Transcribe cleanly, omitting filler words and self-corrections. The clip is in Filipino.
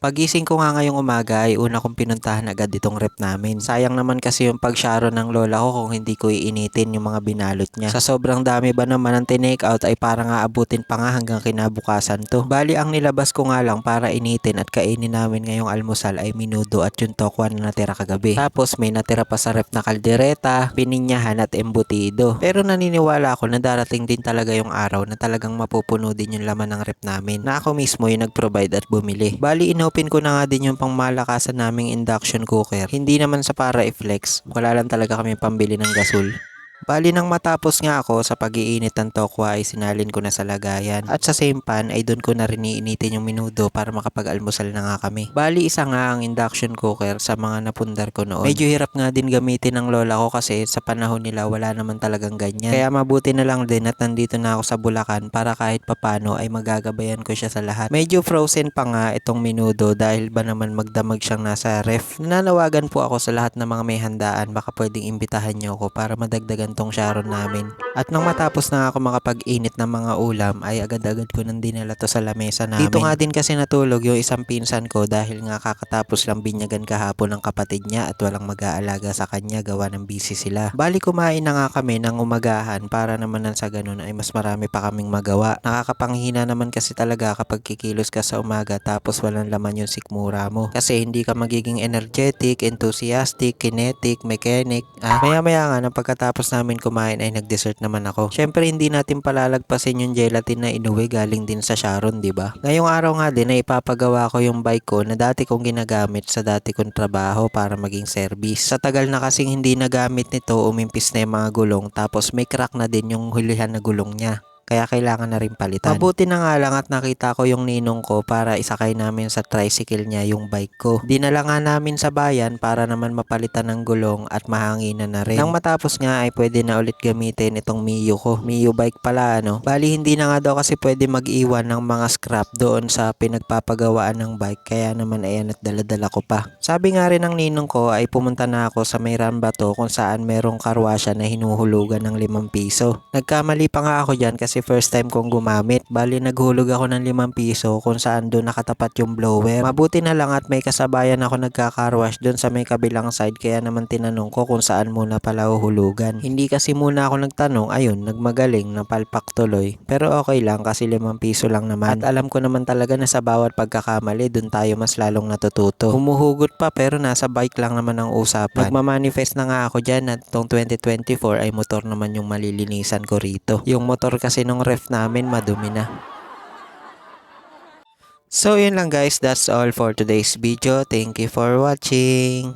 Pagising ko nga ngayong umaga ay una kong pinuntahan agad itong rep namin. Sayang naman kasi yung pagsyaro ng lola ko kung hindi ko iinitin yung mga binalot niya. Sa sobrang dami ba naman ng tinake out ay parang aabutin pa nga hanggang kinabukasan to. Bali ang nilabas ko nga lang para initin at kainin namin ngayong almusal ay minudo at yung tokwa na natira kagabi. Tapos may natira pa sa rep na kaldereta, pininyahan at embutido. Pero naniniwala ako na darating din talaga yung araw na talagang mapupuno din yung laman ng rep namin. Na ako mismo yung nag-provide at bumili. Bali open ko na nga din yung pangmalakasan naming induction cooker. Hindi naman sa para i-flex. Wala lang talaga kami pambili ng gasol. Bali nang matapos nga ako sa pag-iinit ng tokwa ay sinalin ko na sa lagayan. At sa same pan ay doon ko na rin iinitin yung minudo para makapag-almusal na nga kami. Bali isa nga ang induction cooker sa mga napundar ko noon. Medyo hirap nga din gamitin ng lola ko kasi sa panahon nila wala naman talagang ganyan. Kaya mabuti na lang din at nandito na ako sa Bulacan para kahit papano ay magagabayan ko siya sa lahat. Medyo frozen pa nga itong minudo dahil ba naman magdamag siyang nasa ref. Nananawagan po ako sa lahat ng mga may handaan, baka pwedeng imbitahan niyo ako para madagdagan tong sharon namin. At nang matapos na ako makapag-init ng mga ulam ay agad-agad ko nang dinala to sa lamesa namin. Dito nga din kasi natulog yung isang pinsan ko dahil nga kakatapos lang binyagan kahapon ng kapatid niya at walang mag-aalaga sa kanya gawa ng busy sila. Bali kumain na nga kami ng umagahan para naman nang sa ganun ay mas marami pa kaming magawa. Nakakapanghina naman kasi talaga kapag kikilos ka sa umaga tapos walang laman yung sikmura mo. Kasi hindi ka magiging energetic, enthusiastic, kinetic, mechanic. Maya-maya nga ng pagkatapos namin kumain ay nag-dessert naman ako. Syempre hindi natin palalagpasin yung gelatin na inuwi galing din sa Sharon, di ba? Ngayong araw nga din ay ipapagawa ko yung bike ko na dati kong ginagamit sa dati kong trabaho para maging service. Sa tagal na kasing hindi nagamit nito, umimpis na yung mga gulong tapos may crack na din yung hulihan na gulong niya. Kaya kailangan na rin palitan. Mabuti na nga lang at nakita ko yung ninong ko para isakay namin sa tricycle niya yung bike ko. Dinala nga namin sa bayan para naman mapalitan ng gulong at mahanginan na rin. Nang matapos nga ay pwede na ulit gamitin itong Mio ko. Mio bike pala ano. Bali hindi na nga daw kasi pwede mag-iwan ng mga scrap doon sa pinagpapagawaan ng bike. Kaya naman ayan at daladala ko pa. Sabi nga rin ng ninong ko ay pumunta na ako sa may Rambato kung saan merong karwasya na hinuhulugan ng 5 piso. Nagkamali pa nga ako dyan kasi first time kong gumamit. Bali naghulog ako ng 5 piso kung saan doon nakatapat yung blower. Mabuti na lang at may kasabayan ako nagkakarwash doon sa may kabilang side kaya naman tinanong ko kung saan muna pala uhulugan. Hindi kasi muna ako nagtanong, ayun nagmagaling napalpak tuloy. Pero okay lang kasi 5 piso lang naman. At alam ko naman talaga na sa bawat pagkakamali doon tayo mas lalong natututo. Humuhugot pa pero nasa bike lang naman ang usapan. Nagmamanifest na nga ako dyan at itong 2024 ay motor naman yung malilinisan ko rito. Yung motor kasi nung ref namin madumi na. So yun lang guys, that's all for today's video. Thank you for watching.